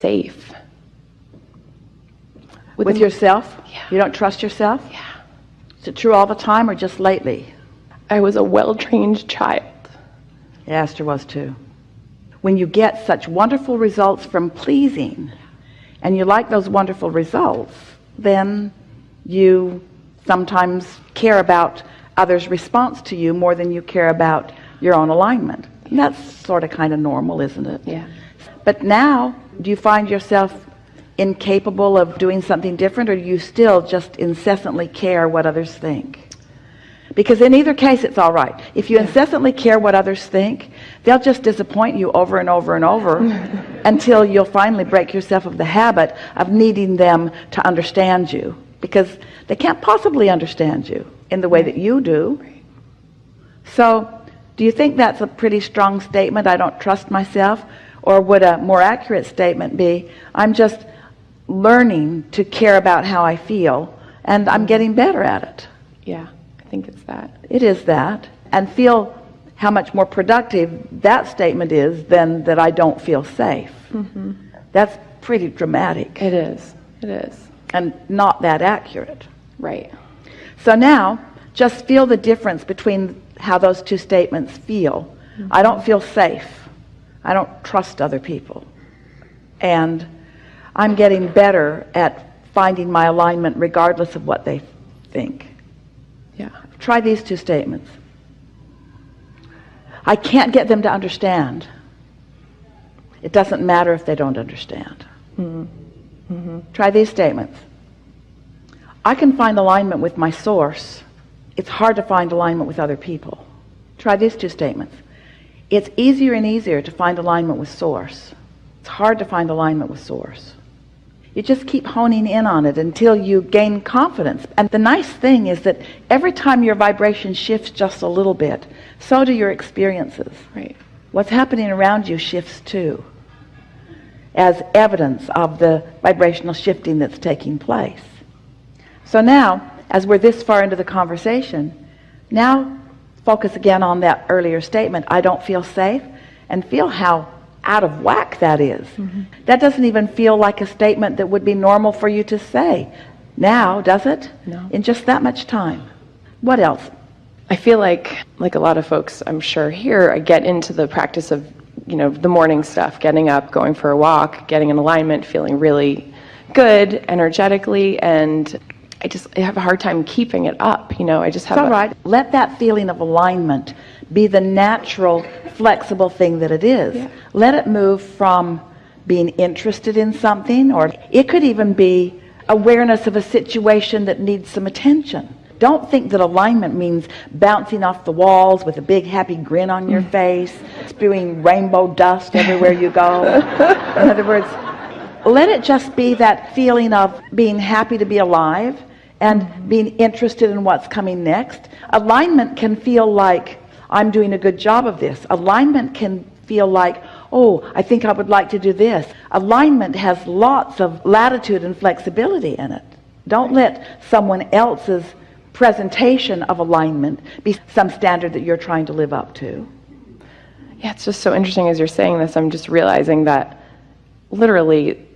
safe. With yourself? Yeah. You don't trust yourself? Yeah. Is it true all the time or just lately? I was a well-trained child. Yeah, Esther was too. When you get such wonderful results from pleasing, and you like those wonderful results, then you sometimes care about others' response to you more than you care about your own alignment. And that's sort of kind of normal, isn't it? Yeah. But now, do you find yourself incapable of doing something different, or do you still just incessantly care what others think? Because in either case, it's all right. If you incessantly care what others think, they'll just disappoint you over and over and over until you'll finally break yourself of the habit of needing them to understand you, because they can't possibly understand you in the way that you do. So, do you think that's a pretty strong statement, I don't trust myself? Or would a more accurate statement be, I'm just learning to care about how I feel, and I'm getting better at it? Yeah, I think it's that. It is that. And feel how much more productive that statement is than that I don't feel safe. Mm-hmm. That's pretty dramatic. It is. It is. And not that accurate. Right. So now, just feel the difference between how those two statements feel. Mm-hmm. I don't feel safe. I don't trust other people. And I'm getting better at finding my alignment regardless of what they think. Yeah. Try these two statements. I can't get them to understand. It doesn't matter if they don't understand. Mm-hmm. Mm-hmm. Try these statements. I can find alignment with my source. It's hard to find alignment with other people. Try these two statements. It's easier and easier to find alignment with source. It's hard to find alignment with source. You just keep honing in on it until you gain confidence. And the nice thing is that every time your vibration shifts just a little bit, so do your experiences. Right. What's happening around you shifts too, as evidence of the vibrational shifting that's taking place. So now, as we're this far into the conversation, now focus again on that earlier statement, I don't feel safe, and feel how out of whack that is. Mm-hmm. That doesn't even feel like a statement that would be normal for you to say now, does it? No. In just that much time. What else? I feel like a lot of folks, I'm sure here, I get into the practice of, the morning stuff, getting up, going for a walk, getting in alignment, feeling really good energetically, and I have a hard time keeping it up. I just have It's all right. Let that feeling of alignment be the natural, flexible thing that it is. Yeah. Let it move from being interested in something, or it could even be awareness of a situation that needs some attention. Don't think that alignment means bouncing off the walls with a big happy grin on your face, spewing rainbow dust everywhere you go. In other words, let it just be that feeling of being happy to be alive and being interested in what's coming next. Alignment can feel like, I'm doing a good job of this. Alignment can feel like, oh, I think I would like to do this. Alignment has lots of latitude and flexibility in it. Don't let someone else's presentation of alignment be some standard that you're trying to live up to. Yeah, it's just so interesting as you're saying this. I'm just realizing that literally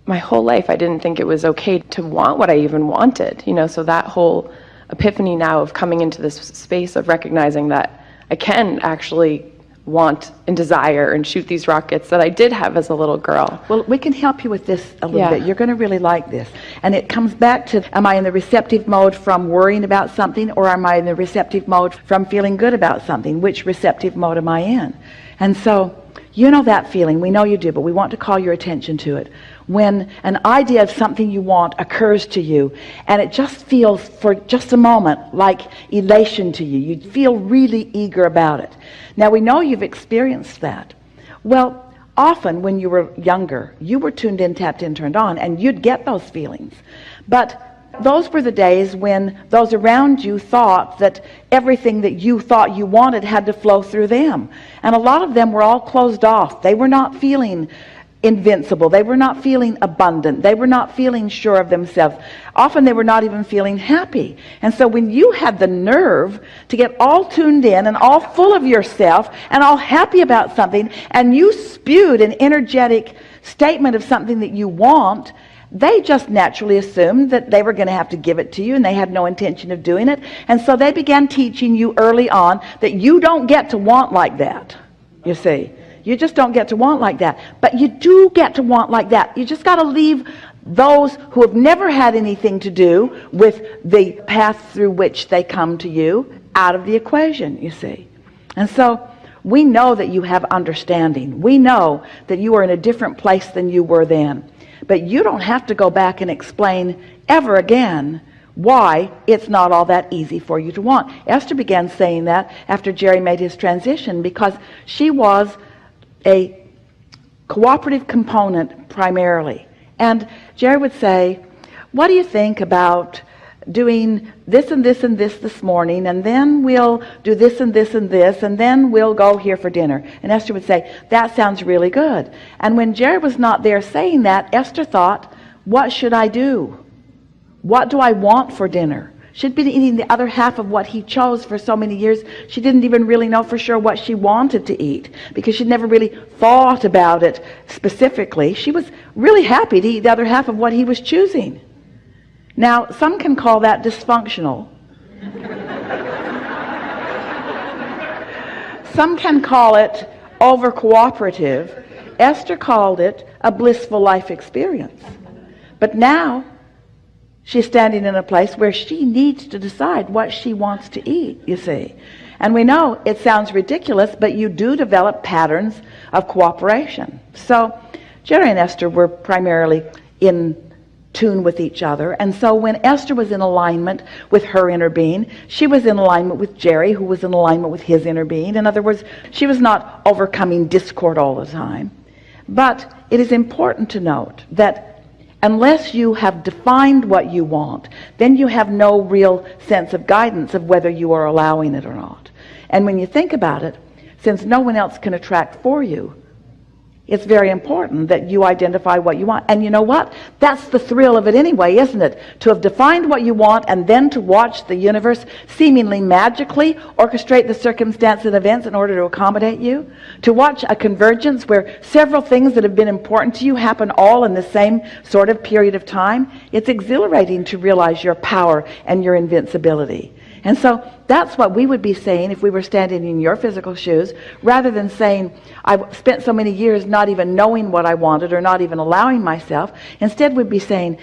my whole life I didn't think it was okay to want what I even wanted. So that whole epiphany now of coming into this space of recognizing that I can actually want and desire and shoot these rockets that I did have as a little girl. Well, we can help you with this a little bit. You're going to really like this. And it comes back to, am I in the receptive mode from worrying about something, or am I in the receptive mode from feeling good about something? Which receptive mode am I in? And so, that feeling, we know you do, but we want to call your attention to it. When an idea of something you want occurs to you, and it just feels for just a moment like elation to you. You feel really eager about it. Now, we know you've experienced that. Well, often when you were younger, you were tuned in, tapped in, turned on, and you'd get those feelings. But those were the days when those around you thought that everything that you thought you wanted had to flow through them. And a lot of them were all closed off. They were not feeling invincible. They were not feeling abundant. They were not feeling sure of themselves. Often they were not even feeling happy. And so when you had the nerve to get all tuned in and all full of yourself and all happy about something, and you spewed an energetic statement of something that you want, they just naturally assumed that they were going to have to give it to you, and they had no intention of doing it. And so they began teaching you early on that you don't get to want like that. You see, you just don't get to want like that. But you do get to want like that. You just got to leave those who have never had anything to do with the path through which they come to you out of the equation, you see. And so we know that you have understanding. We know that you are in a different place than you were then. But you don't have to go back and explain ever again why it's not all that easy for you to want. Esther began saying that after Jerry made his transition, because she was a cooperative component primarily. And Jerry would say, what do you think about doing this and this and this morning, and then we'll do this and this and this, and then we'll go here for dinner? And Esther would say, that sounds really good. And when Jerry was not there saying that, Esther thought, what should I do? What do I want for dinner? She'd been eating the other half of what he chose for so many years. She didn't even really know for sure what she wanted to eat, because she'd never really thought about it specifically. She was really happy to eat the other half of what he was choosing. Now, some can call that dysfunctional. Some can call it over-cooperative. Esther called it a blissful life experience. But now, she's standing in a place where she needs to decide what she wants to eat, you see. And we know it sounds ridiculous, but you do develop patterns of cooperation. So Jerry and Esther were primarily in tune with each other. And so when Esther was in alignment with her inner being, she was in alignment with Jerry, who was in alignment with his inner being. In other words, she was not overcoming discord all the time. But it is important to note that unless you have defined what you want, then you have no real sense of guidance of whether you are allowing it or not. And when you think about it, since no one else can attract for you, it's very important that you identify what you want. And you know what? That's the thrill of it anyway, isn't it? To have defined what you want and then to watch the universe seemingly magically orchestrate the circumstance and events in order to accommodate you. To watch a convergence where several things that have been important to you happen all in the same sort of period of time. It's exhilarating to realize your power and your invincibility. And so that's what we would be saying if we were standing in your physical shoes, rather than saying, I've spent so many years not even knowing what I wanted or not even allowing myself. Instead, we'd be saying,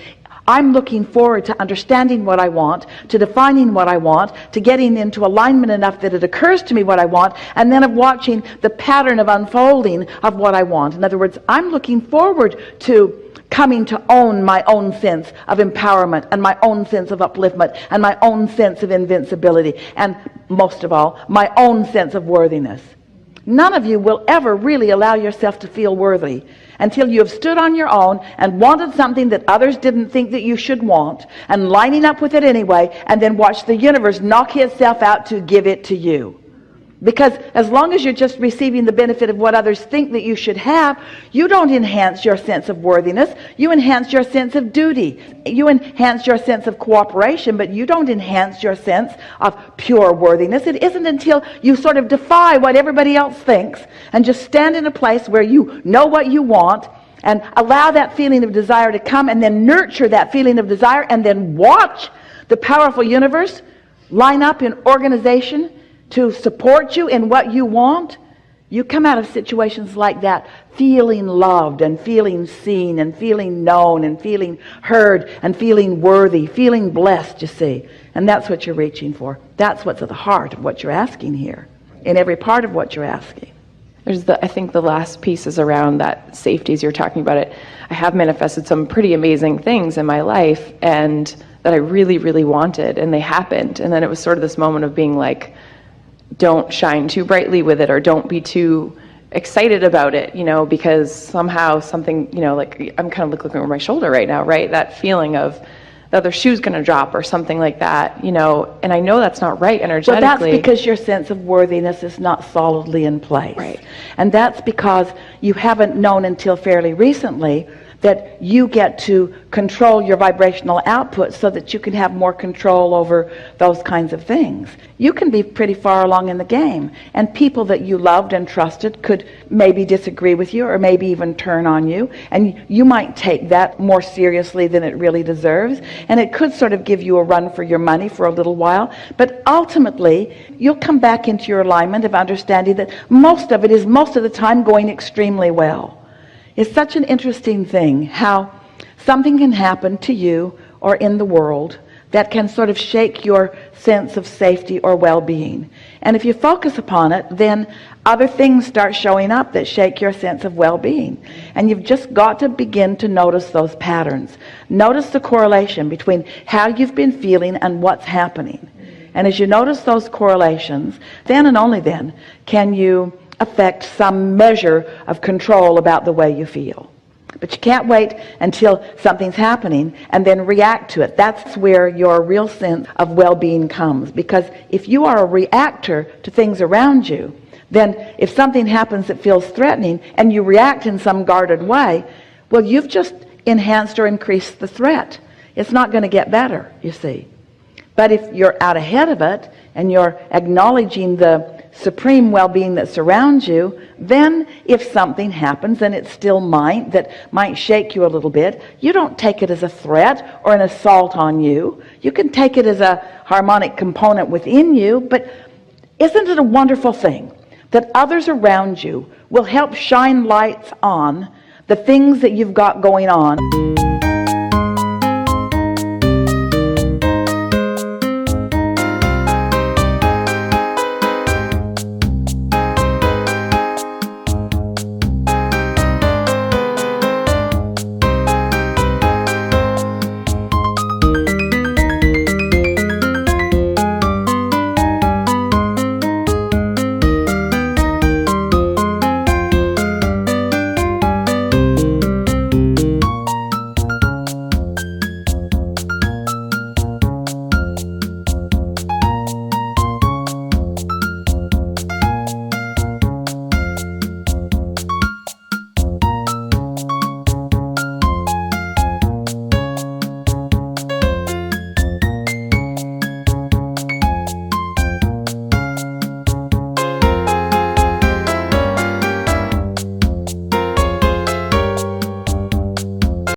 I'm looking forward to understanding what I want, to defining what I want, to getting into alignment enough that it occurs to me what I want, and then of watching the pattern of unfolding of what I want. In other words, I'm looking forward to coming to own my own sense of empowerment and my own sense of upliftment and my own sense of invincibility and, most of all, my own sense of worthiness. None of you will ever really allow yourself to feel worthy until you have stood on your own and wanted something that others didn't think that you should want, and lining up with it anyway, and then watch the universe knock itself out to give it to you. Because as long as you're just receiving the benefit of what others think that you should have, you don't enhance your sense of worthiness. You enhance your sense of duty. You enhance your sense of cooperation, but you don't enhance your sense of pure worthiness. It isn't until you sort of defy what everybody else thinks and just stand in a place where you know what you want and allow that feeling of desire to come, and then nurture that feeling of desire, and then watch the powerful universe line up in organization to support you in what you want. You come out of situations like that feeling loved and feeling seen and feeling known and feeling heard and feeling worthy, feeling blessed, you see. And that's what you're reaching for. That's what's at the heart of what you're asking here, in every part of what you're asking. I think the last piece is around that safety as you're talking about it. I have manifested some pretty amazing things in my life and that I really, really wanted, and they happened. And then it was sort of this moment of being like, don't shine too brightly with it, or don't be too excited about it, because somehow something, like I'm kind of looking over my shoulder right now, right? That feeling of the other shoe's going to drop or something like that, and I know that's not right energetically. Well, that's because your sense of worthiness is not solidly in place. Right. And that's because you haven't known until fairly recently that you get to control your vibrational output so that you can have more control over those kinds of things. You can be pretty far along in the game, and people that you loved and trusted could maybe disagree with you or maybe even turn on you, and you might take that more seriously than it really deserves, and it could sort of give you a run for your money for a little while, but ultimately you'll come back into your alignment of understanding that most of it is most of the time going extremely well. It's such an interesting thing how something can happen to you or in the world that can sort of shake your sense of safety or well-being. And if you focus upon it, then other things start showing up that shake your sense of well-being. And you've just got to begin to notice those patterns. Notice the correlation between how you've been feeling and what's happening. And as you notice those correlations, then and only then can you affect some measure of control about the way you feel. But you can't wait until something's happening and then react to it. That's where your real sense of well-being comes. Because if you are a reactor to things around you, then if something happens that feels threatening and you react in some guarded way, well, you've just enhanced or increased the threat. It's not going to get better, you see. But if you're out ahead of it and you're acknowledging the supreme well-being that surrounds you, then if something happens, and it still might shake you a little bit, you don't take it as a threat or an assault on you. You can take it as a harmonic component within you. But isn't it a wonderful thing that others around you will help shine lights on the things that you've got going on?